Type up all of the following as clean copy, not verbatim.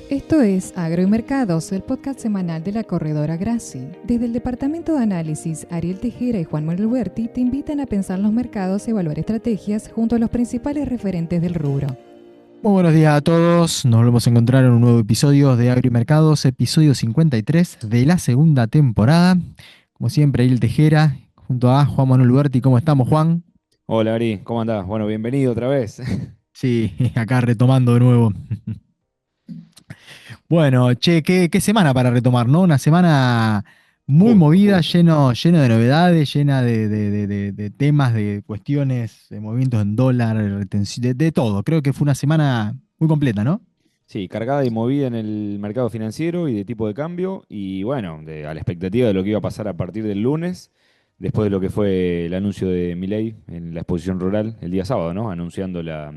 Esto es Agro y Mercados, el podcast semanal de la corredora Graci. Desde el Departamento de Análisis, Ariel Tejera y Juan Manuel Huerti te invitan a pensar los mercados y evaluar estrategias junto a los principales referentes del rubro. Muy buenos días a todos, nos volvemos a encontrar en un nuevo episodio de Agro y Mercados, episodio 53 de la segunda temporada. Como siempre, Ariel Tejera, junto a Juan Manuel Huerti. ¿Cómo estamos, Juan? Hola Ari, ¿cómo andás? Bueno, bienvenido otra vez. Sí, acá retomando de nuevo. Bueno, che, qué semana para retomar, ¿no? Una semana muy Justo, movida, justo. lleno de novedades, llena de temas, de cuestiones, de movimientos en dólar, de todo. Creo que fue una semana muy completa, ¿no? Sí, cargada y movida en el mercado financiero y de tipo de cambio y bueno, a la expectativa de lo que iba a pasar a partir del lunes, después de lo que fue el anuncio de Milei en la exposición rural el día sábado, ¿no? Anunciando Tal la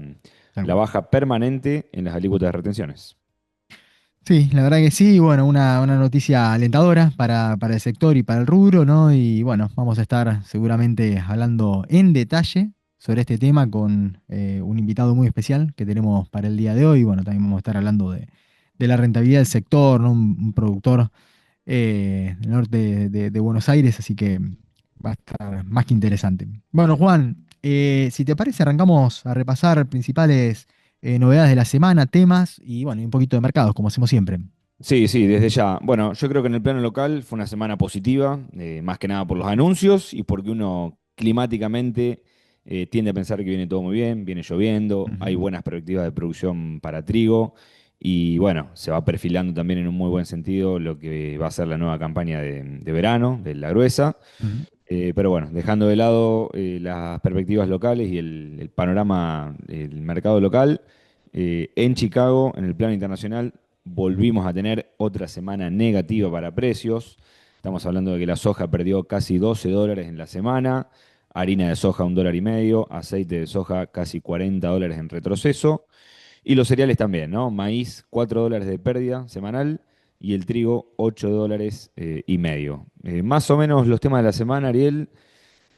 cual. baja permanente en las alícuotas de retenciones. Sí, la verdad que sí, bueno, una noticia alentadora para el sector y para el rubro, ¿no? Y bueno, vamos a estar seguramente hablando en detalle sobre este tema con un invitado muy especial que tenemos para el día de hoy. Bueno, también vamos a estar hablando de la rentabilidad del sector, ¿no? Un productor del norte de Buenos Aires, así que va a estar más que interesante. Bueno, Juan, si te parece, arrancamos a repasar principales novedades de la semana, temas y bueno, y un poquito de mercados, como hacemos siempre. Sí, sí, desde ya. Bueno, yo creo que en el plano local fue una semana positiva, más que nada por los anuncios y porque uno climáticamente tiende a pensar que viene todo muy bien, viene lloviendo, hay Ujú. buenas perspectivas de producción para trigo y bueno, se va perfilando también en un muy buen sentido lo que va a ser la nueva campaña de verano de la gruesa. Ujú. Pero bueno, dejando de lado las perspectivas locales y el panorama del mercado local, en Chicago, en el plano internacional, volvimos a tener otra semana negativa para precios. Estamos hablando de que la soja perdió casi $12 en la semana, harina de soja $1,50, aceite de soja casi $40 en retroceso. Y los cereales también, ¿no? Maíz, $4 de pérdida semanal y el trigo, $8,5. Más o menos los temas de la semana, Ariel,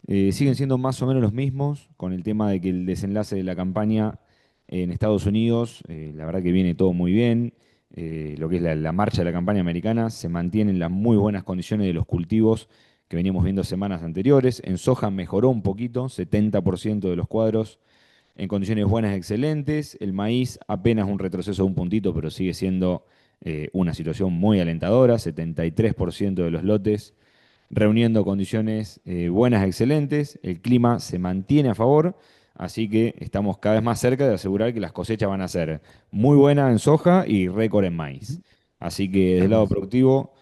siguen siendo más o menos los mismos, con el tema de que el desenlace de la campaña en Estados Unidos, la verdad que viene todo muy bien. Lo que es la marcha de la campaña americana, se mantienen las muy buenas condiciones de los cultivos que veníamos viendo semanas anteriores. En soja mejoró un poquito, 70% de los cuadros en condiciones buenas, excelentes. El maíz apenas un retroceso de un puntito, pero sigue siendo una situación muy alentadora. 73% de los lotes reuniendo condiciones buenas, excelentes. El clima se mantiene a favor, así que estamos cada vez más cerca de asegurar que las cosechas van a ser muy buenas en soja y récord en maíz. Así que desde Tal el lado cual. productivo,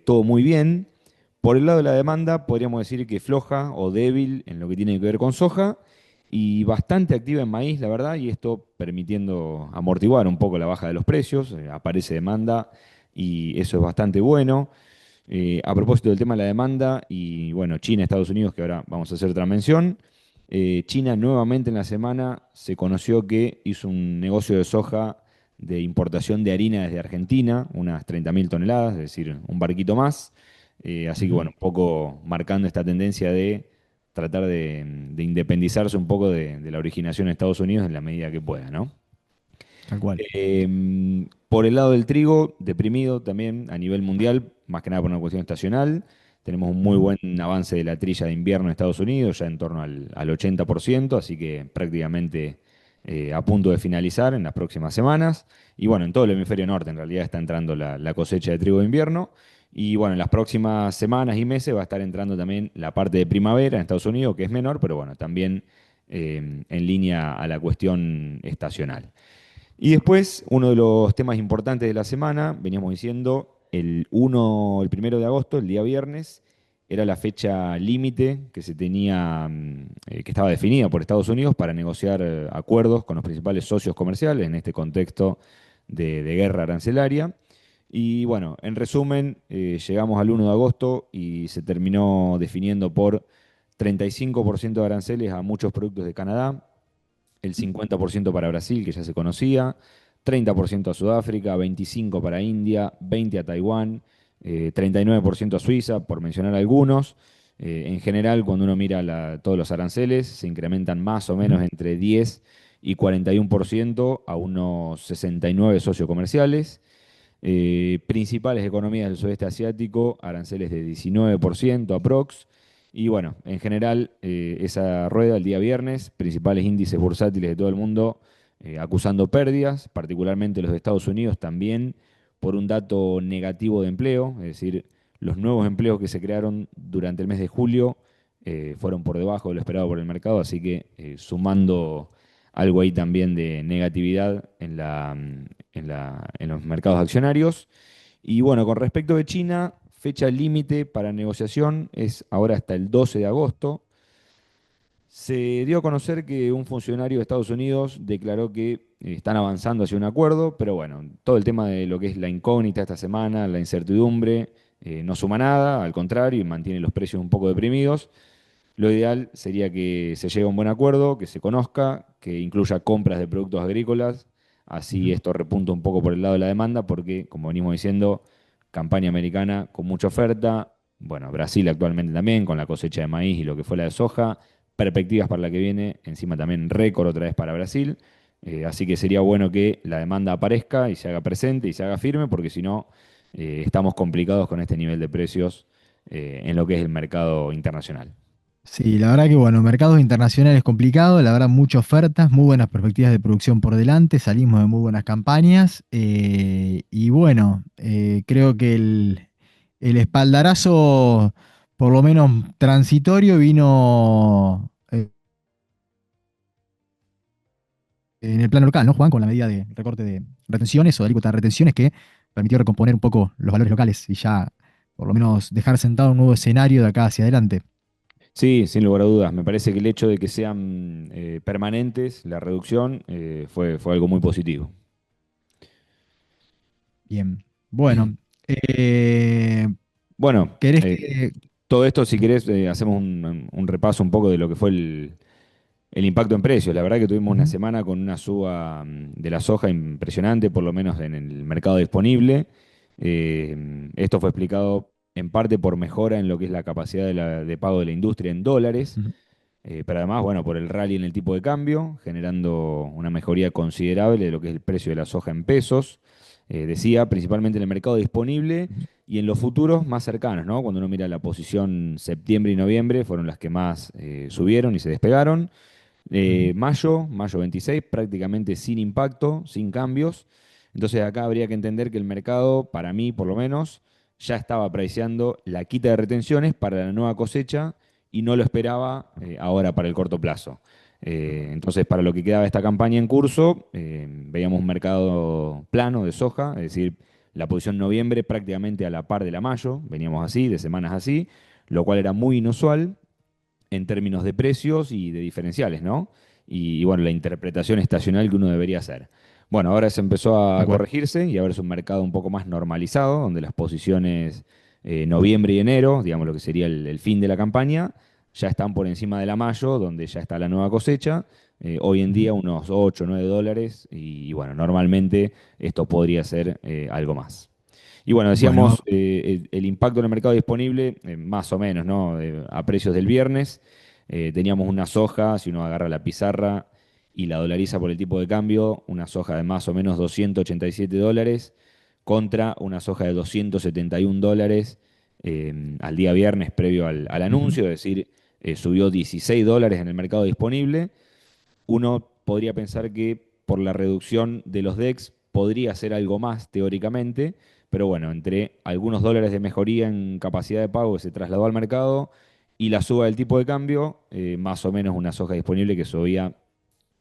todo muy bien. Por el lado de la demanda, podríamos decir que floja o débil en lo que tiene que ver con soja y bastante activa en maíz, la verdad, y esto permitiendo amortiguar un poco la baja de los precios. Aparece demanda y eso es bastante bueno. A propósito del tema de la demanda y bueno, China, Estados Unidos, que ahora vamos a hacer otra mención. China nuevamente en la semana se conoció que hizo un negocio de soja de importación de harina desde Argentina, unas 30.000 toneladas, es decir, un barquito más. Así que Ujú. bueno, un poco marcando esta tendencia de tratar de independizarse un poco de la originación en Estados Unidos en la medida que pueda, ¿no? Tal cual. Por el lado del trigo, deprimido también a nivel mundial, más que nada por una cuestión estacional. Tenemos un muy Ujú. buen avance de la trilla de invierno en Estados Unidos, ya en torno al 80%, así que prácticamente a punto de finalizar en las próximas semanas. Y bueno, en todo el hemisferio norte en realidad está entrando la cosecha de trigo de invierno. Y bueno, en las próximas semanas y meses va a estar entrando también la parte de primavera en Estados Unidos, que es menor, pero bueno, también en línea a la cuestión estacional. Y después, uno de los temas importantes de la semana, veníamos diciendo, el 1 de agosto, el día viernes, era la fecha límite que se tenía, que estaba definida por Estados Unidos para negociar acuerdos con los principales socios comerciales en este contexto de guerra arancelaria. Y bueno, en resumen, llegamos al 1 de agosto y se terminó definiendo por 35% de aranceles a muchos productos de Canadá, el 50% para Brasil, que ya se conocía, 30% a Sudáfrica, 25% para India, 20% a Taiwán, 39% a Suiza, por mencionar algunos. En general, cuando uno mira todos los aranceles, se incrementan más o Ujú. menos entre 10 y 41% a unos 69 socios comerciales. Principales economías del sudeste asiático, aranceles de 19% aprox. Y bueno, en general, esa rueda el día viernes, principales índices bursátiles de todo el mundo acusando pérdidas, particularmente los de Estados Unidos también por un dato negativo de empleo, es decir, los nuevos empleos que se crearon durante el mes de julio fueron por debajo de lo esperado por el mercado, así que sumando algo ahí también de negatividad en los mercados accionarios. Y bueno, con respecto de China, fecha límite para negociación es ahora hasta el 12 de agosto. Se dio a conocer que un funcionario de Estados Unidos declaró que están avanzando hacia un acuerdo, pero bueno, todo el tema de lo que es la incógnita esta semana, la incertidumbre, no suma nada, al contrario, y mantiene los precios un poco deprimidos. Lo ideal sería que se llegue a un buen acuerdo, que se conozca, que incluya compras de productos agrícolas, así Ujú. esto repunta un poco por el lado de la demanda, porque como venimos diciendo, campaña americana con mucha oferta, bueno, Brasil actualmente también con la cosecha de maíz y lo que fue la de soja, perspectivas para la que viene, encima también récord otra vez para Brasil, así que sería bueno que la demanda aparezca y se haga presente y se haga firme, porque si no, estamos complicados con este nivel de precios en lo que es el mercado internacional. Sí, la verdad que bueno, mercados internacionales complicado, la verdad muchas ofertas, muy buenas perspectivas de producción por delante, salimos de muy buenas campañas y bueno, creo que el espaldarazo, por lo menos transitorio, vino en el plano local, ¿no, Juan? Con la medida de recorte de retenciones o de alícuota de retenciones que permitió recomponer un poco los valores locales y ya por lo menos dejar sentado un nuevo escenario de acá hacia adelante. Sí, sin lugar a dudas. Me parece que el hecho de que sean permanentes, la reducción, fue algo muy positivo. Bien, bueno, eh, Bueno, ¿querés que... todo esto, si querés, hacemos un repaso un poco de lo que fue el impacto en precios. La verdad que tuvimos una Ujú, semana con una suba de la soja impresionante, por lo menos en el mercado disponible. Esto fue explicado en parte por mejora en lo que es la capacidad de pago de la industria en dólares. ujú, Pero además, bueno, por el rally en el tipo de cambio, generando una mejoría considerable de lo que es el precio de la soja en pesos. Decía, principalmente en el mercado disponible ujú, y en los futuros más cercanos, ¿no? Cuando uno mira la posición septiembre y noviembre, fueron las que más subieron y se despegaron. ujú. Mayo 26, prácticamente sin impacto, sin cambios. Entonces acá habría que entender que el mercado, para mí por lo menos, ya estaba apreciando la quita de retenciones para la nueva cosecha y no lo esperaba ahora para el corto plazo. Entonces, para lo que quedaba de esta campaña en curso, veíamos un mercado plano de soja, es decir, la posición noviembre prácticamente a la par de la mayo, veníamos así, de semanas así, lo cual era muy inusual en términos de precios y de diferenciales, ¿no? Y bueno, la interpretación estacional que uno debería hacer. Bueno, ahora se empezó a Tal cual. corregirse y a verse un mercado un poco más normalizado, donde las posiciones noviembre y enero, digamos lo que sería el fin de la campaña, ya están por encima de la mayo, donde ya está la nueva cosecha. Hoy en Ujú. día unos 8 o 9 dólares y bueno, normalmente esto podría ser algo más. Y bueno, Bueno, decíamos el impacto en el mercado disponible, más o menos, ¿no? A precios del viernes. Teníamos una soja, si uno agarra la pizarra y la dolariza por el tipo de cambio, una soja de más o menos 287 dólares contra una soja de 271 dólares al día viernes previo al ujú, anuncio, es decir, subió 16 dólares en el mercado disponible. Uno podría pensar que por la reducción de los DEX podría ser algo más teóricamente, pero bueno, entre algunos dólares de mejoría en capacidad de pago que se trasladó al mercado y la suba del tipo de cambio, más o menos una soja disponible que subía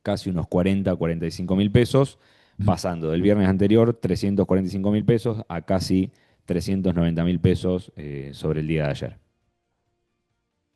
casi unos 45.000 pesos, ujú. pasando del viernes anterior 345.000 pesos a casi 390.000 pesos sobre el día de ayer.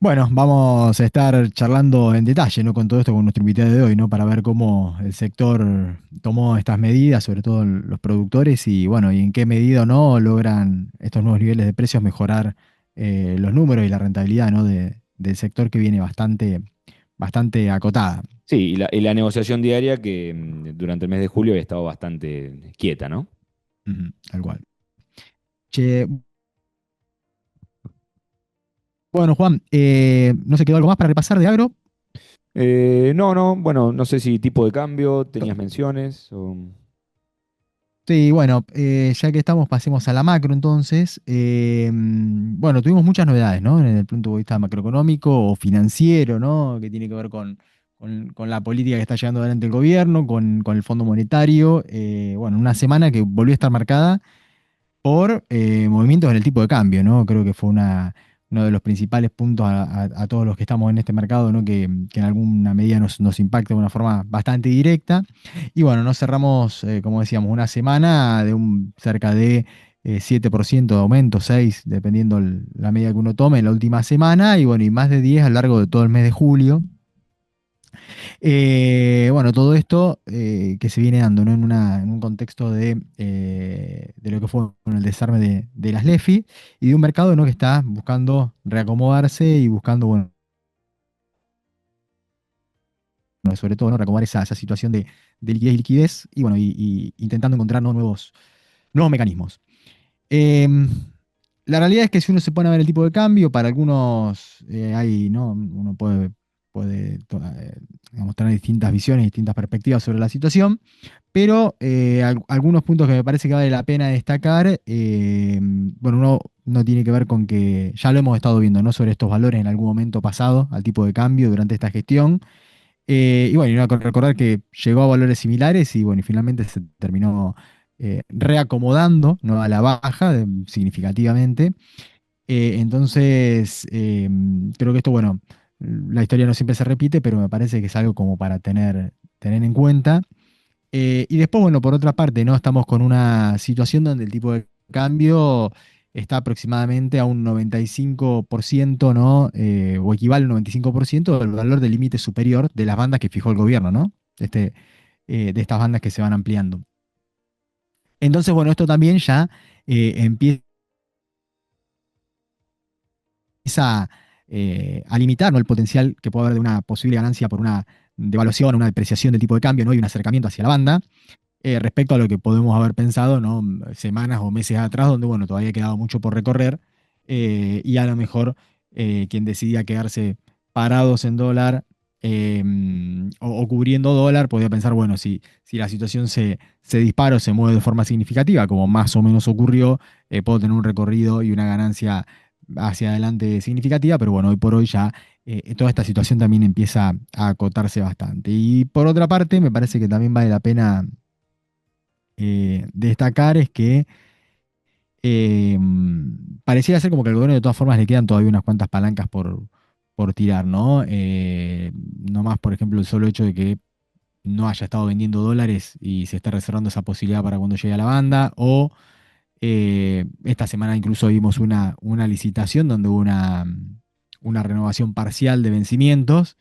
Bueno, vamos a estar charlando en detalle, ¿no? Con todo esto con nuestro invitado de hoy, ¿no? Para ver cómo el sector tomó estas medidas, sobre todo los productores, y bueno, y en qué medida o no logran estos nuevos niveles de precios mejorar los números y la rentabilidad, ¿no? Del sector que viene bastante acotada. Sí, y la negociación diaria que durante el mes de julio había estado bastante quieta, ¿no? Ujú, tal cual. Che, bueno, Juan, ¿no se quedó algo más para repasar de agro? No, no, bueno, no sé si tipo de cambio, tenías menciones. Sí, bueno, ya que estamos, pasemos a la macro entonces. Bueno, tuvimos muchas novedades, ¿no? En el punto de vista macroeconómico o financiero, ¿no? Que tiene que ver con la política que está llevando adelante el gobierno, con el Fondo Monetario. Bueno, una semana que volvió a estar marcada por movimientos en el tipo de cambio, ¿no? Creo que fue uno de los principales puntos a todos los que estamos en este mercado, ¿no? Que en alguna medida nos impacta de una forma bastante directa. Y bueno, nos cerramos, como decíamos, una semana de un cerca de 7% de aumento, 6, dependiendo la medida que uno tome en la última semana, y bueno, y más de 10 a lo largo de todo el mes de julio. Bueno, todo esto que se viene dando, ¿no? En un contexto de lo que fue bueno, el desarme de las LEFI y de un mercado, ¿no? Que está buscando reacomodarse y buscando, bueno, sobre todo, ¿no? Reacomodar esa situación de liquidez y, bueno, y intentando encontrar, ¿no? Nuevos mecanismos. Em, la realidad es que si uno se pone a ver el tipo de cambio, para algunos hay, ¿no? Uno puede digamos, tener distintas visiones, distintas perspectivas sobre la situación, pero algunos puntos que me parece que vale la pena destacar, bueno, uno no tiene que ver con que ya lo hemos estado viendo, ¿no? Sobre estos valores en algún momento pasado al tipo de cambio durante esta gestión. Y bueno, y no, recordar que llegó a valores similares y bueno, y finalmente se terminó reacomodando, ¿no? A la baja significativamente. Entonces, creo que esto, bueno, la historia no siempre se repite, pero me parece que es algo como para tener en cuenta. Y después, bueno, por otra parte, ¿no? Estamos con una situación donde el tipo de cambio está aproximadamente a un 95%, ¿no? O equivale a un 95% del valor del límite superior de las bandas que fijó el gobierno, ¿no? Este, de estas bandas que se van ampliando. Entonces, bueno, esto también ya empieza a limitar, ¿no? El potencial que puede haber de una posible ganancia por una devaluación, una depreciación del tipo de cambio, ¿no? Y un acercamiento hacia la banda. Respecto a lo que podemos haber pensado, ¿no? Semanas o meses atrás, donde bueno, todavía ha quedado mucho por recorrer, y a lo mejor quien decidía quedarse parados en dólar eh, o cubriendo dólar, podía pensar, bueno, si la situación se dispara o se mueve de forma significativa, como más o menos ocurrió, puedo tener un recorrido y una ganancia hacia adelante significativa, pero bueno, hoy por hoy ya toda esta situación también empieza a acotarse bastante. Y por otra parte, me parece que también vale la pena destacar es que pareciera ser como que al gobierno de todas formas le quedan todavía unas cuantas palancas por tirar, ¿no? No más, por ejemplo, el solo hecho de que no haya estado vendiendo dólares y se esté reservando esa posibilidad para cuando llegue a la banda, o esta semana incluso vimos una licitación donde hubo una renovación parcial de vencimientos.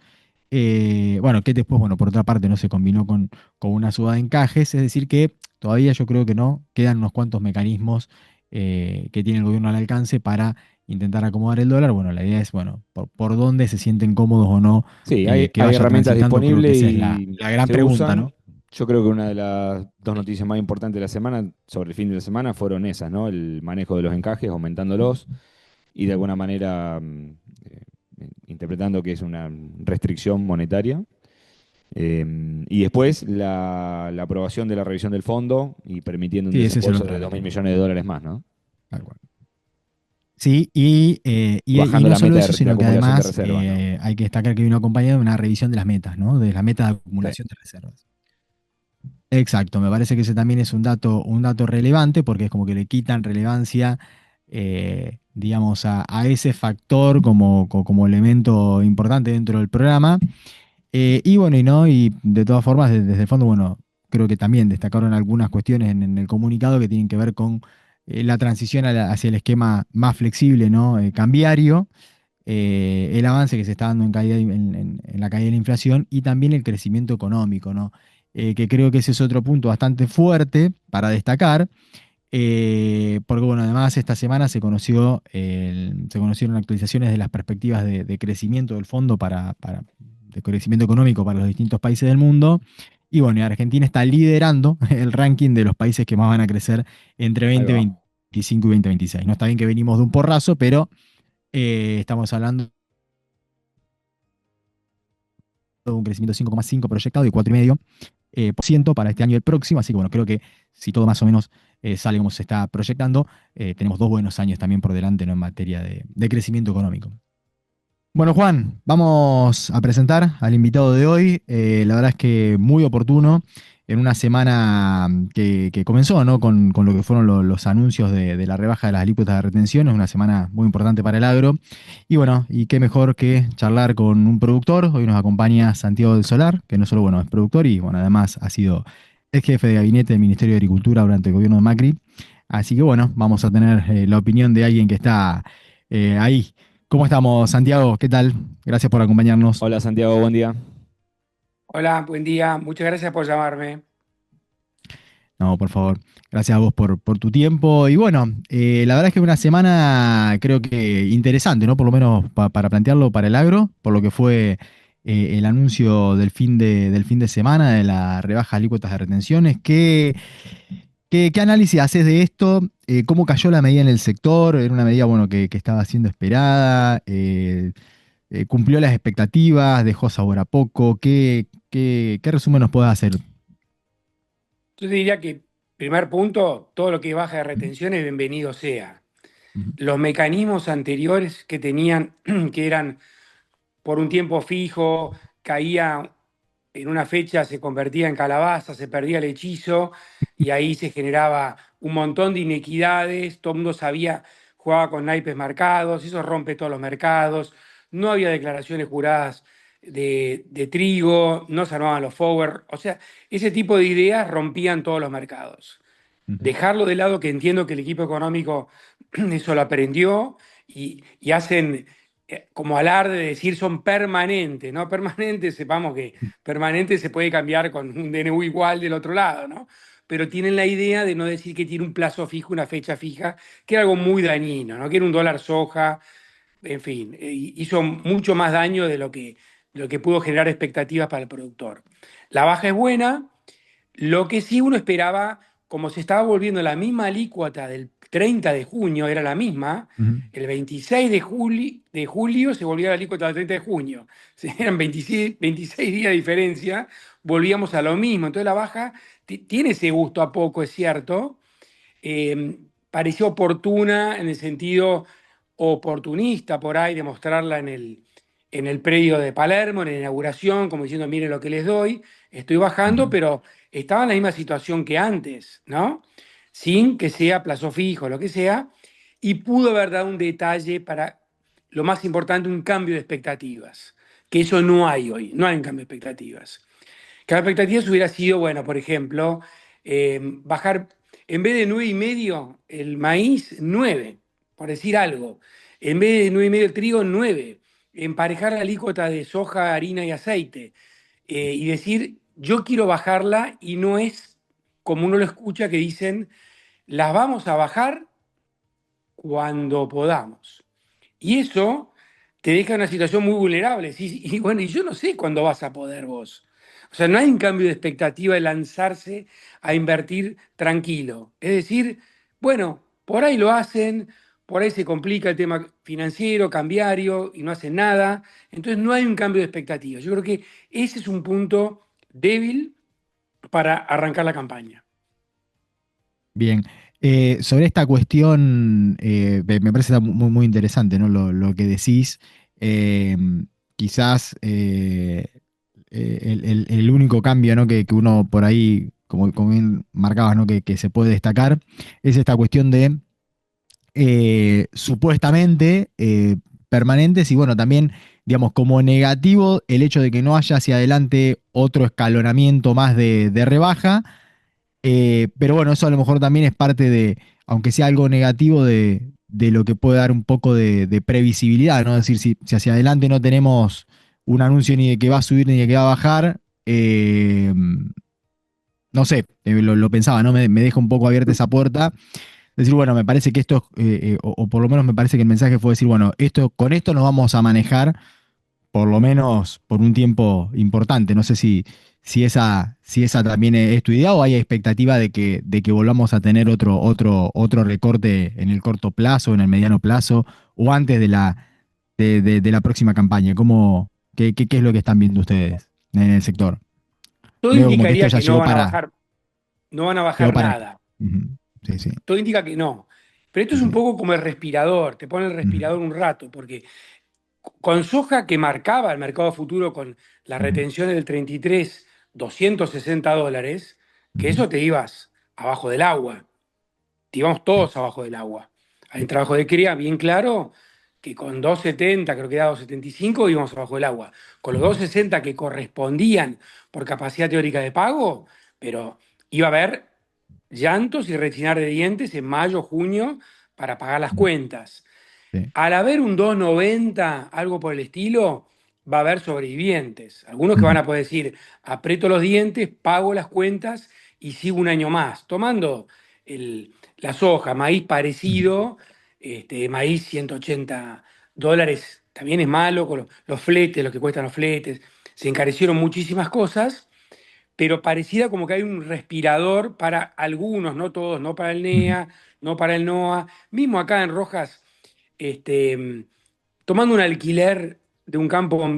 Bueno, que después, bueno, por otra parte no se combinó con una suba de encajes, es decir, que todavía yo creo que no, quedan unos cuantos mecanismos que tiene el gobierno al alcance para intentar acomodar el dólar. Bueno, la idea es, bueno, por dónde se sienten cómodos o no Sí, que hay vaya herramientas transitando, creo que disponibles esa es y la gran se pregunta, usan. ¿no? Yo creo que una de las dos noticias más importantes de la semana, sobre el fin de la semana, fueron esas, ¿no? El manejo de los encajes, aumentándolos y de alguna manera interpretando que es una restricción monetaria. Y después la aprobación de la revisión del fondo y permitiendo un Sí, ese es el desembolso otro de 2.000 elemento. millones de dólares más, ¿no? Tal cual. Sí, y Bajando no la solo meta eso, de sino que acumulación de además reservas, ¿no? hay que destacar que vino acompañado de una revisión de las metas, ¿no? De las metas de Sí. acumulación de reservas. Exacto, me parece que ese también es un dato relevante porque es como que le quitan relevancia, digamos, a ese factor como elemento importante dentro del programa. Y bueno, y no, y de todas formas, desde el fondo, bueno, creo que también destacaron algunas cuestiones en el comunicado que tienen que ver con la transición hacia el esquema más flexible, ¿no? Cambiario, el avance que se está dando en la caída de la inflación y también el crecimiento económico, ¿no? Que creo que ese es otro punto bastante fuerte para destacar, porque bueno, además esta semana se conocieron actualizaciones de las perspectivas de crecimiento del fondo de crecimiento económico para los distintos países del mundo. Y bueno, y Argentina está liderando el ranking de los países que más van a crecer entre Ahí va. 2025 y 2026. No está bien que venimos de un porrazo, pero estamos hablando de un crecimiento de 5,5 proyectado y 4,5. por ciento para este año y el próximo. Así que bueno, creo que si todo más o menos sale como se está proyectando, tenemos 2 buenos años también por delante, ¿no? En materia de crecimiento económico. Bueno, Juan, vamos a presentar al invitado de hoy. La verdad es que muy oportuno en una semana que comenzó, ¿no? Con lo que fueron los anuncios de la rebaja de las alícuotas de retención. Es una semana muy importante para el agro. Y bueno, y qué mejor que charlar con un productor. Hoy nos acompaña Santiago del Solar, que no solo, bueno, es productor y, bueno, además ha sido ex jefe de gabinete del Ministerio de Agricultura durante el gobierno de Macri. Así que, bueno, vamos a tener la opinión de alguien que está ahí. ¿Cómo estamos, Santiago? ¿Qué tal? Gracias por acompañarnos. Hola Santiago, buen día. Hola, buen día. Muchas gracias por llamarme. No, por favor. Gracias a vos por tu tiempo. Y bueno, la verdad es que una semana creo que interesante, ¿no? Por lo menos para plantearlo para el agro, por lo que fue el anuncio del fin de semana de la rebaja de alícuotas de retenciones. ¿Qué análisis haces de esto? ¿Cómo cayó la medida en el sector? Era una medida, bueno, que estaba siendo esperada. ¿Cumplió las expectativas? ¿Dejó sabor a poco? ¿Qué resumen nos puedes hacer? Yo te diría que, primer punto, todo lo que baja de retención es bienvenido sea. Ujú, Los mecanismos anteriores que tenían, que eran por un tiempo fijo, caía en una fecha, se convertía en calabaza, se perdía el hechizo y ahí se generaba un montón de inequidades, todo el mundo sabía, jugaba con naipes marcados, eso rompe todos los mercados, no había declaraciones juradas de trigo, no se armaban los forward, o sea, ese tipo de ideas rompían todos los mercados. ujú, Dejarlo de lado, que entiendo que el equipo económico eso lo aprendió y hacen como alarde de decir son permanentes, ¿no? Permanentes, sepamos que permanente se puede cambiar con un DNU igual del otro lado, ¿no? Pero tienen la idea de no decir que tiene un plazo fijo, una fecha fija, que era algo muy dañino, ¿no? Que era un dólar soja, en fin, hizo mucho más daño de lo que pudo generar expectativas para el productor. La baja es buena, lo que sí uno esperaba, como se estaba volviendo la misma alícuota del 30 de junio, era la misma, ujú. el 26 de julio se volvía la alícuota del 30 de junio. Eran 26 días de diferencia, volvíamos a lo mismo. Entonces la baja tiene ese gusto a poco, es cierto. Pareció oportuna en el sentido oportunista por ahí de mostrarla en el predio de Palermo, en la inauguración, como diciendo, miren lo que les doy, estoy bajando, Ujú. pero estaba en la misma situación que antes, ¿no? Sin que sea plazo fijo, lo que sea, y pudo haber dado un detalle para, lo más importante, un cambio de expectativas, que eso no hay hoy, no hay un cambio de expectativas. Que las expectativas hubiera sido, bueno, por ejemplo, bajar, en vez de 9,5, el maíz, 9, por decir algo. En vez de 9,5 el trigo, 9. Emparejar la alícuota de soja, harina y aceite. Y decir, yo quiero bajarla y no es como uno lo escucha que dicen, las vamos a bajar cuando podamos. Y eso te deja en una situación muy vulnerable. Y bueno, y yo no sé cuándo vas a poder vos. O sea, no hay un cambio de expectativa de lanzarse a invertir tranquilo. Es decir, bueno, por ahí lo hacen, por ahí se complica el tema financiero, cambiario, y no hacen nada. Entonces no hay un cambio de expectativa. Yo creo que ese es un punto débil para arrancar la campaña. Bien. Sobre esta cuestión, me parece muy, muy interesante, ¿no? Lo que decís. Eh, Quizás el único cambio, ¿no? Que uno por ahí, como bien marcabas, ¿no? Que se puede destacar, es esta cuestión de supuestamente permanentes y bueno, también, digamos, como negativo el hecho de que no haya hacia adelante otro escalonamiento más de rebaja, pero bueno, eso a lo mejor también es parte de, aunque sea algo negativo, de lo que puede dar un poco de previsibilidad, ¿no? Es decir, si hacia adelante no tenemos un anuncio ni de que va a subir ni de que va a bajar, no sé, lo pensaba, ¿no? Me deja un poco abierta esa puerta. Decir, bueno, me parece que esto, o por lo menos me parece que el mensaje fue decir, bueno, con esto nos vamos a manejar por lo menos por un tiempo importante. No sé si esa también es tu idea o hay expectativa de que volvamos a tener otro recorte en el corto plazo, en el mediano plazo o antes de la próxima campaña. ¿Qué es lo que están viendo ustedes en el sector? Todo Luego como que esto indicaría ya que no van a llegó bajar para. nada. Ujú. Sí, sí, Todo indica que no. Pero esto sí, es un sí. poco como el respirador, te pone el Ujú, respirador un rato, porque con soja que marcaba el mercado futuro con la ujú, retención del 33, $260, que ujú. eso te ibas abajo del agua, te íbamos Sí, todos abajo del agua. Hay un sí. trabajo de cría bien claro que con 270, creo que era 275, íbamos abajo del agua. Con los Ujú, 260 que correspondían por capacidad teórica de pago, pero iba a haber llantos y rechinar de dientes en mayo, junio, para pagar las ujú. cuentas. Sí. Al haber un 290, algo por el estilo, va a haber sobrevivientes. Algunos que van Ujú, a poder decir, aprieto los dientes, pago las cuentas y sigo un año más, tomando la soja, maíz ujú, parecido, maíz $180, también es malo, con los fletes, lo que cuestan los fletes, se encarecieron muchísimas cosas, pero parecida como que hay un respirador para algunos, no todos, no para el ujú, NEA, no para el NOA, mismo acá en Rojas este, tomando un alquiler de un campo,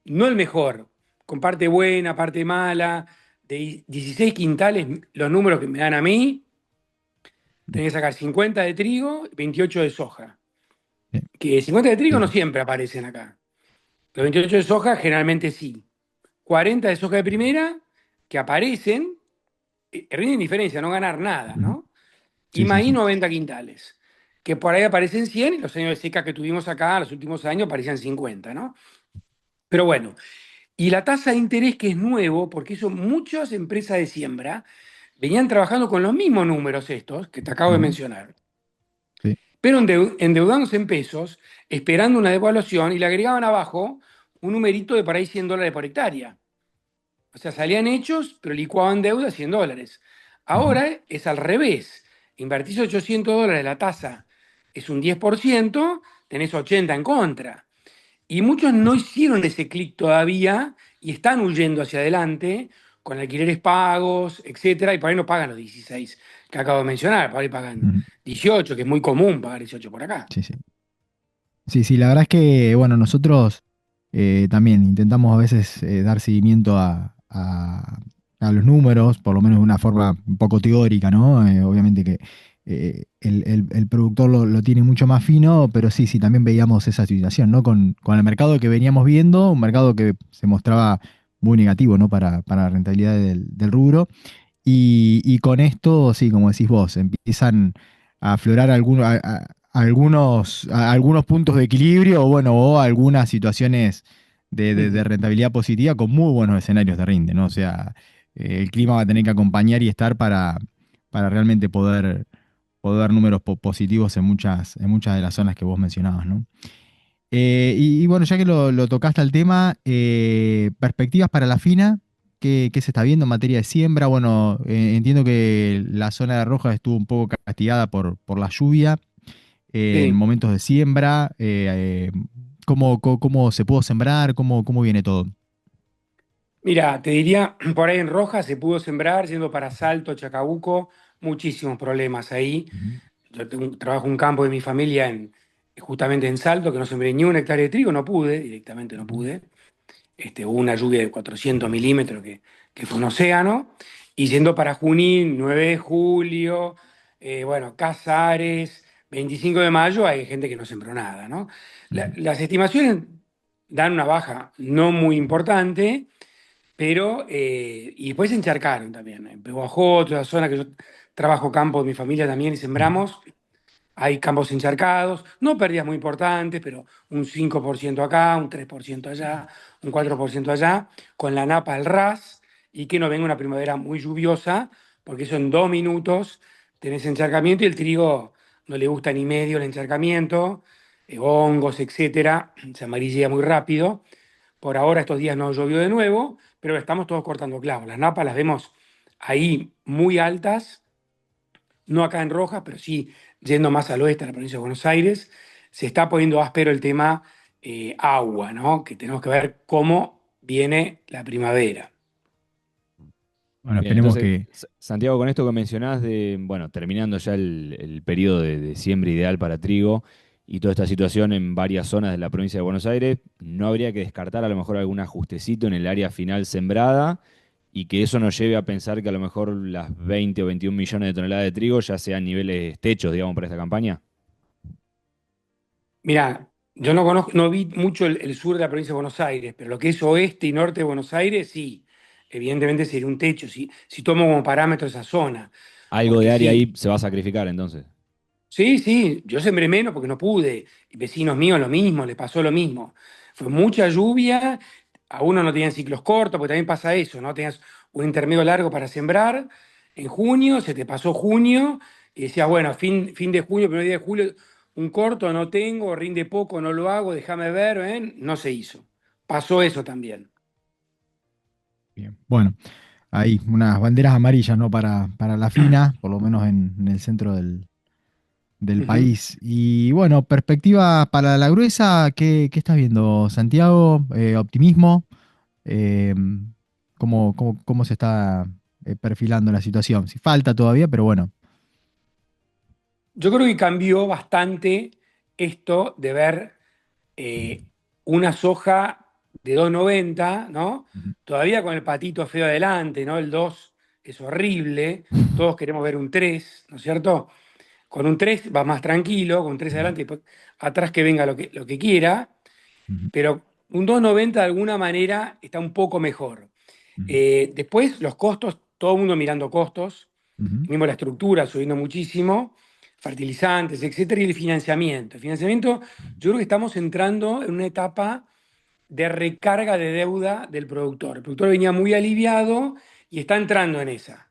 no el mejor, con parte buena, parte mala, de 16 quintales, los números que me dan a mí, tenés que sacar 50 de trigo, 28 de soja. sí, Que 50 de trigo sí, no sí. siempre aparecen acá. Los 28 de soja generalmente sí. 40 de soja de primera, que aparecen, rinden diferencia, no ganar nada, Ujú. ¿no? Y Sí, sí, maíz sí. 90 quintales, que por ahí aparecen 100 y los años de seca que tuvimos acá, los últimos años, parecían 50, ¿no? Pero bueno, y la tasa de interés que es nuevo, porque eso muchas empresas de siembra venían trabajando con los mismos números estos que te acabo de Ujú. mencionar, Sí. pero endeudándose en pesos, esperando una devaluación y le agregaban abajo un numerito de por ahí $100 por hectárea. O sea, salían hechos, pero licuaban deuda $100. Ujú. Ahora es al revés. Invertís $800, la tasa es un 10%, tenés 80 en contra. Y muchos Sí, no sí. hicieron ese clic todavía y están huyendo hacia adelante con alquileres pagos, etcétera, y por ahí no pagan los 16 que acabo de mencionar, por ahí pagan Ujú. 18, que es muy común pagar 18 por acá. Sí, sí. Sí, sí, la verdad es que, bueno, nosotros también intentamos a veces dar seguimiento a los números, por lo menos de una forma un poco teórica, ¿no? Obviamente que el productor lo tiene mucho más fino, pero sí, sí, también veíamos esa situación, ¿no? Con el mercado que veníamos viendo, un mercado que se mostraba muy negativo, ¿no? Para la rentabilidad del rubro. Y con esto, sí, como decís vos, empiezan a aflorar algunos puntos de equilibrio o, bueno, o algunas situaciones de Ujú. rentabilidad positiva con muy buenos escenarios de rinde, ¿no? O sea, el clima va a tener que acompañar y estar para realmente poder dar números positivos en muchas de las zonas que vos mencionabas, ¿no? Y bueno, ya que lo tocaste al tema, perspectivas para la fina, ¿qué se está viendo en materia de siembra? Bueno, entiendo que la zona de Rojas estuvo un poco castigada por la lluvia en Sí. momentos de siembra. ¿Cómo se pudo sembrar? ¿Cómo viene todo? Mira, te diría, por ahí en Roja se pudo sembrar, yendo para Salto, Chacabuco, muchísimos problemas ahí. Ujú, Yo trabajo un campo de mi familia justamente en Salto, que no sembré ni una hectárea de trigo, no pude, directamente no ujú, pude. Hubo una lluvia de 400 milímetros que fue un océano. Y yendo para Junín, 9 de julio, bueno, Casares, 25 de mayo, hay gente que no sembró nada, ¿no? ujú, Las estimaciones dan una baja no muy importante, pero, y después se encharcaron también. En Pehuajó, toda la zona que yo trabajo campo de mi familia también y ujú, sembramos, hay campos encharcados, no pérdidas muy importantes, pero un 5% acá, un 3% allá, un 4% allá, con la napa al ras y que no venga una primavera muy lluviosa, porque eso en 2 minutos tenés encharcamiento y el trigo no le gusta ni medio el encharcamiento, hongos, etcétera, se amarillea muy rápido. Por ahora estos días no llovió de nuevo, pero estamos todos cortando clavos. Las napas las vemos ahí muy altas, no acá en Rojas, pero sí yendo más al oeste, a la provincia de Buenos Aires, se está poniendo áspero el tema agua, ¿no? Que tenemos que ver cómo viene la primavera. Bueno, Bien, esperemos entonces, que. Santiago, con esto que mencionás de, bueno, terminando ya el periodo de siembra ideal para trigo y toda esta situación en varias zonas de la provincia de Buenos Aires, no habría que descartar a lo mejor algún ajustecito en el área final sembrada y que eso nos lleve a pensar que a lo mejor las 20 o 21 millones de toneladas de trigo ya sean niveles techos, digamos, para esta campaña? Mirá, yo no conozco, no vi mucho el sur de la provincia de Buenos Aires, pero lo que es oeste y norte de Buenos Aires, sí. Evidentemente sería un techo, si tomo como parámetro esa zona. Algo Porque de área sí, ahí se va a sacrificar entonces. sí, sí, yo sembré menos porque no pude. Y vecinos míos lo mismo, les pasó lo mismo. Fue mucha lluvia, a uno no tenían ciclos cortos, porque también pasa eso, ¿no? Tenías un intermedio largo para sembrar en junio, se te pasó junio, y decías, bueno, fin de junio, primer día de julio, un corto no tengo, rinde poco, no lo hago, déjame ver, ¿ven? No se hizo. Pasó eso también. Bien. Bueno, ahí unas banderas amarillas, ¿no? Para la FINA, por lo menos en el centro del Ujú. país. Y bueno, perspectiva para la gruesa, ¿qué estás viendo, Santiago? ¿Optimismo? Eh, ¿cómo se está perfilando la situación? Si falta todavía, pero bueno. Yo creo que cambió bastante esto de ver eh, una soja de 2,90, ¿no? Ujú. Todavía con el patito feo adelante, ¿no? El 2 es horrible, todos queremos ver un 3, ¿no es cierto? Con un 3 va más tranquilo, con un 3 Ujú. adelante, y después atrás que venga lo que quiera, Ujú. pero un 2,90 de alguna manera está un poco mejor. Ujú. Después los costos, todo el mundo mirando costos, Ujú. mismo la estructura subiendo muchísimo, fertilizantes, etcétera, y el financiamiento. El financiamiento, yo creo que estamos entrando en una etapa de recarga de deuda del productor. El productor venía muy aliviado y está entrando en esa.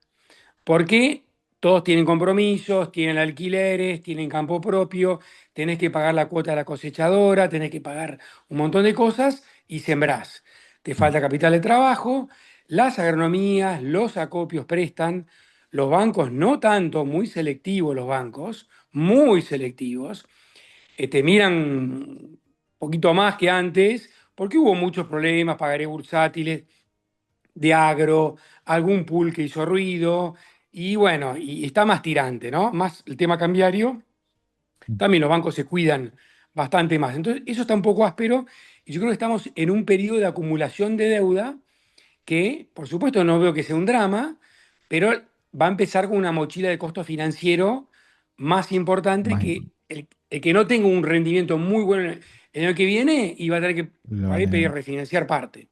Porque todos tienen compromisos, tienen alquileres, tienen campo propio, tenés que pagar la cuota de la cosechadora, tenés que pagar un montón de cosas y sembrás. Te falta capital de trabajo, las agronomías, los acopios prestan, los bancos no tanto, muy selectivos los bancos, muy selectivos, te miran un poquito más que antes, porque hubo muchos problemas, pagaré bursátiles, de agro, algún pool que hizo ruido, y bueno, y está más tirante, ¿no? Más el tema cambiario, también los bancos se cuidan bastante más. Entonces, eso está un poco áspero, y yo creo que estamos en un periodo de acumulación de deuda que, por supuesto, no veo que sea un drama, pero va a empezar con una mochila de costo financiero más importante Más que el que no tenga un rendimiento muy bueno el año que viene y va a tener que lo por va a ahí pedir tener. refinanciar parte.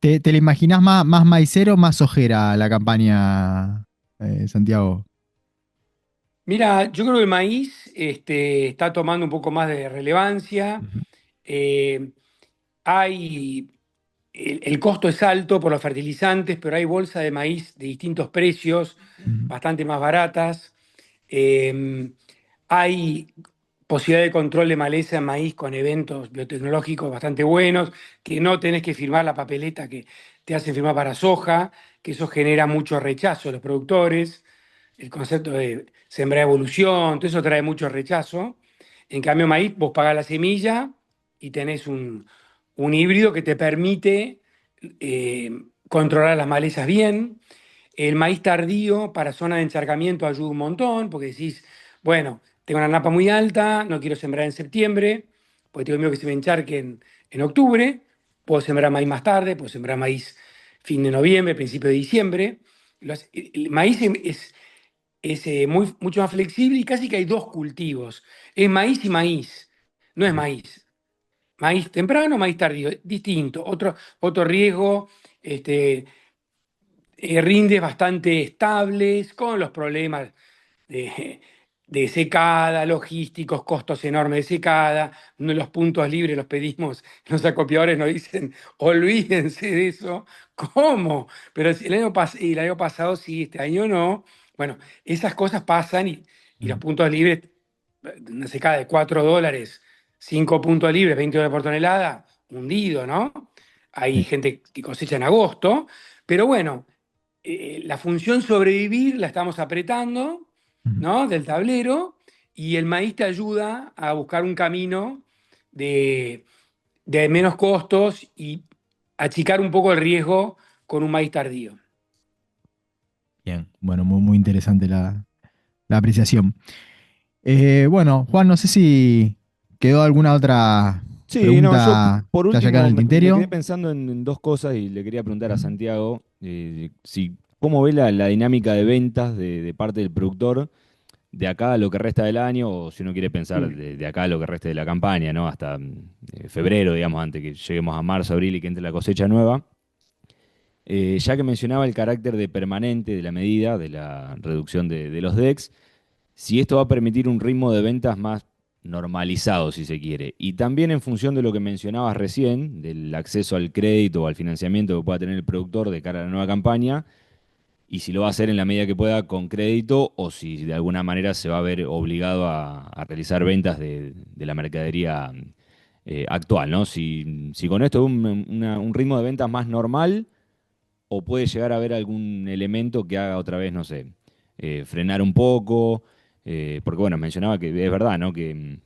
¿Te la imaginás más maicero, más ojera la campaña, Santiago? Mira, yo creo que el maíz está tomando un poco más de relevancia. Ujú. Eh, el costo es alto por los fertilizantes, pero hay bolsa de maíz de distintos precios, Ujú. bastante más baratas. Eh, Hay posibilidad de control de maleza en maíz con eventos biotecnológicos bastante buenos, que no tenés que firmar la papeleta que te hacen firmar para soja, que eso genera mucho rechazo de los productores. El concepto de sembrar evolución, todo eso trae mucho rechazo. En cambio, maíz, vos pagás la semilla y tenés un híbrido que te permite eh, controlar las malezas bien. El maíz tardío para zona de encharcamiento ayuda un montón, porque decís, bueno, tengo una napa muy alta, no quiero sembrar en septiembre, porque tengo miedo que se me encharque en octubre, puedo sembrar maíz más tarde, puedo sembrar maíz fin de noviembre, principio de diciembre. El maíz es mucho más flexible y casi que hay dos cultivos. Es maíz y maíz, no es maíz. Maíz temprano, maíz tardío, distinto. Otro riesgo, este, rindes bastante estables, con los problemas de, de secada, logísticos, costos enormes de secada. Los puntos libres los pedimos, los acopiadores nos dicen, olvídense de eso. ¿Cómo? Pero si el año pasado sí, este año no. Bueno, esas cosas pasan y los Ujú. puntos libres, una secada de $4, 5 puntos libres, $20 por tonelada, hundido, ¿no? Hay Sí. gente que cosecha en agosto, pero bueno, la función sobrevivir la estamos apretando, Ujú. ¿no? Del tablero, y el maíz te ayuda a buscar un camino de, de menos costos y achicar un poco el riesgo con un maíz tardío. Bien, bueno, muy interesante la apreciación. Bueno, Juan, no sé si quedó alguna otra Sí, no, yo pregunta por que haya quedado último en el me quedé tintero. pensando en dos cosas y le quería preguntar a Ujú. Santiago. ¿Cómo ve la dinámica de ventas de parte del productor de acá a lo que resta del año, o si uno quiere pensar Mm. de acá a lo que reste de la campaña, ¿no? Hasta febrero, digamos, antes que lleguemos a marzo, abril y que entre la cosecha nueva? Ya que mencionaba el carácter de permanente de la medida, de la reducción de los DEX, si esto va a permitir un ritmo de ventas más normalizado, si se quiere. Y también en función de lo que mencionabas recién, del acceso al crédito o al financiamiento que pueda tener el productor de cara a la nueva campaña, y si lo va a hacer en la medida que pueda con crédito o si de alguna manera se va a ver obligado a realizar ventas de la mercadería actual, ¿no? Si con esto es un ritmo de ventas más normal o puede llegar a haber algún elemento que haga otra vez, no sé, frenar un poco, porque bueno, mencionaba que es verdad, ¿no? Que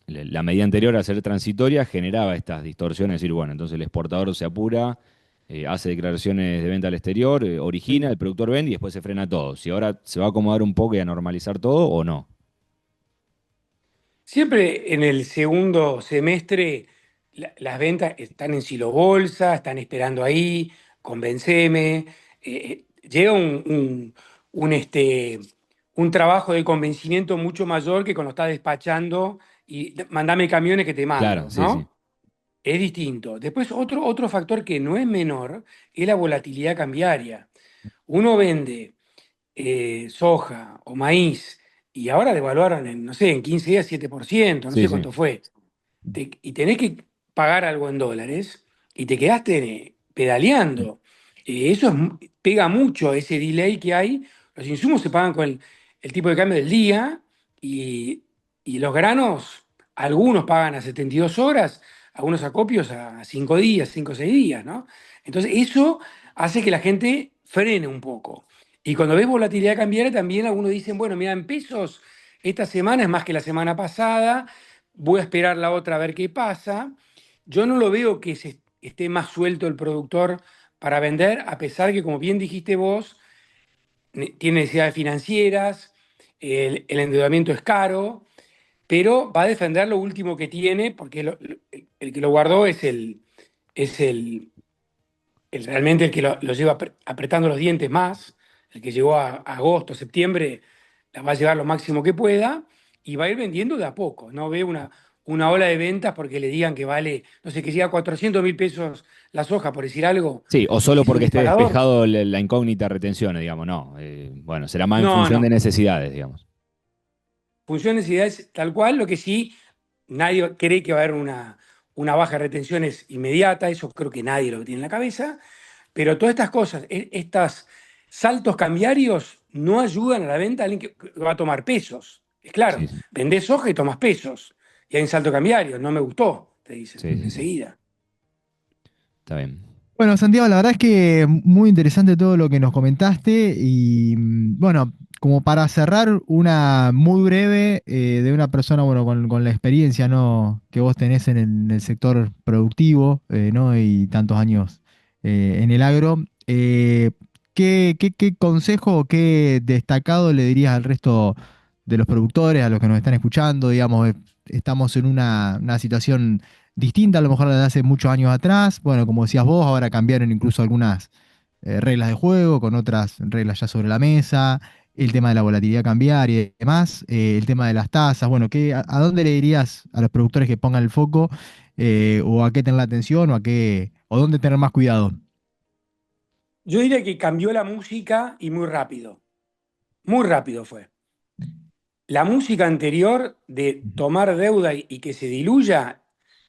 la medida anterior a ser transitoria generaba estas distorsiones, es decir, bueno, entonces el exportador se apura, hace declaraciones de venta al exterior, origina, el productor vende y después se frena todo. Si ahora se va a acomodar un poco y a normalizar todo o no. Siempre en el segundo semestre las ventas están en silo bolsa, están esperando ahí, convenceme. Llega un trabajo de convencimiento mucho mayor que cuando estás despachando y mandame camiones que te Claro, mando, sí, sí. ¿no? Es distinto. Después, otro factor que no es menor es la volatilidad cambiaria. Uno vende soja o maíz y ahora devaluaron en, no sé, en 15 días 7%, no Sí, sé sí. cuánto fue. Y tenés que pagar algo en dólares y te quedaste pedaleando. Pega mucho ese delay que hay. Los insumos se pagan con el tipo de cambio del día y, y los granos, algunos pagan a 72 horas, algunos acopios a 5 días, 5 o 6 días, ¿no? Entonces eso hace que la gente frene un poco. Y cuando ves volatilidad cambiaria, también algunos dicen, bueno, mira, en pesos esta semana es más que la semana pasada, voy a esperar la otra a ver qué pasa. Yo no lo veo que esté más suelto el productor para vender, a pesar que, como bien dijiste vos, tiene necesidades financieras, el endeudamiento es caro, pero va a defender lo último que tiene, porque el que lo guardó es realmente el que lo lleva apretando los dientes más, el que llegó a agosto, septiembre, la va a llevar lo máximo que pueda y va a ir vendiendo de a poco. No ve una ola de ventas porque le digan que vale, no sé, que llega a 400.000 pesos la soja, por decir algo. Sí, o solo Ese es un porque esté disparador. despejado la incógnita retenciones, digamos, no. Bueno, será más en No, función de no. necesidades, digamos. Funciones y ideas tal cual, lo que sí, nadie cree que va a haber una baja de retenciones inmediata, eso creo que nadie lo tiene en la cabeza. Pero todas estas cosas, estos saltos cambiarios no ayudan a la venta a alguien que va a tomar pesos. Es claro, Sí, sí. vendés soja y tomas pesos. Y hay un salto cambiario, no me gustó, te dicen Sí, sí, sí. enseguida. Está bien. Bueno, Santiago, la verdad es que muy interesante todo lo que nos comentaste y bueno, como para cerrar una muy breve de una persona, bueno, con la experiencia, ¿no? que vos tenés en el sector productivo, ¿no? y tantos años en el agro, ¿qué consejo o qué destacado le dirías al resto de los productores, a los que nos están escuchando? Digamos, estamos en una situación distinta a lo mejor a la de hace muchos años atrás. Bueno, como decías vos, ahora cambiaron incluso algunas reglas de juego, con otras reglas ya sobre la mesa, el tema de la volatilidad cambiaria y demás, el tema de las tasas. Bueno, a dónde le dirías a los productores que pongan el foco o a qué tener la atención o dónde tener más cuidado? Yo diría que cambió la música y muy rápido fue. La música anterior de Ujú, tomar deuda y que se diluya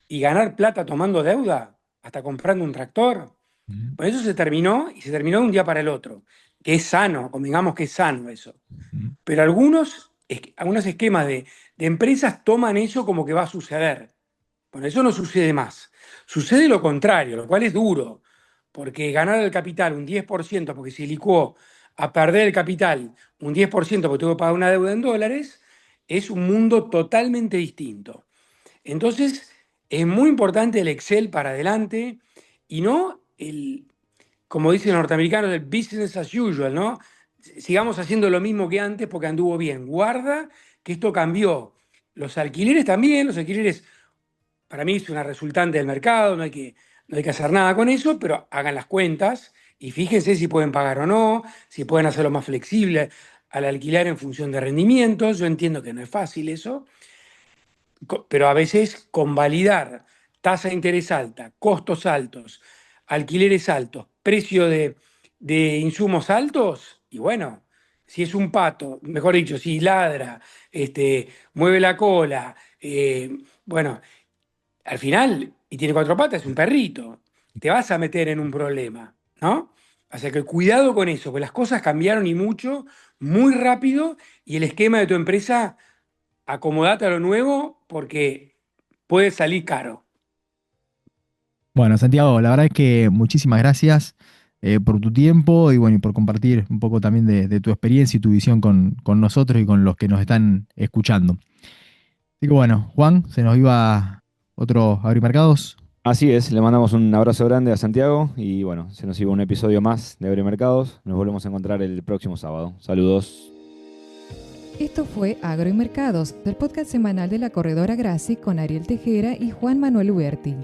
y ganar plata tomando deuda, hasta comprando un tractor, ujú, pues eso se terminó y se terminó de un día para el otro, que es sano, convengamos que es sano eso. ujú, Pero algunos esquemas de empresas toman eso como que va a suceder. Bueno, eso no sucede más. Sucede lo contrario, lo cual es duro, porque ganar el capital un 10% porque se licuó a perder el capital un 10% porque tuvo que pagar una deuda en dólares, es un mundo totalmente distinto. Entonces, es muy importante el Excel para adelante y no como dicen los norteamericanos, el business as usual, ¿no? Sigamos haciendo lo mismo que antes porque anduvo bien. Guarda que esto cambió. Los alquileres también, los alquileres para mí es una resultante del mercado, no hay que hacer nada con eso, pero hagan las cuentas Y fíjense si pueden pagar o no, si pueden hacerlo más flexible al alquilar en función de rendimientos. Yo entiendo que no es fácil eso, pero a veces convalidar tasa de interés alta, costos altos, alquileres altos, precio de insumos altos, y bueno, si es un pato, mejor dicho, si ladra, mueve la cola, bueno, al final, y tiene cuatro patas, es un perrito, te vas a meter en un problema, ¿no? O sea que cuidado con eso, porque las cosas cambiaron y mucho, muy rápido, y el esquema de tu empresa, acomodate a lo nuevo porque puede salir caro. Bueno, Santiago, la verdad es que muchísimas gracias por tu tiempo y bueno, y por compartir un poco también de tu experiencia y tu visión con nosotros y con los que nos están escuchando. Así que bueno, Juan, se nos iba otro Abrimercados. Así es, le mandamos un abrazo grande a Santiago y bueno, se nos iba un episodio más de Abrimercados. Nos volvemos a encontrar el próximo sábado. Saludos. Esto fue Agro y Mercados, del podcast semanal de la corredora Graci con Ariel Tejera y Juan Manuel Huberti.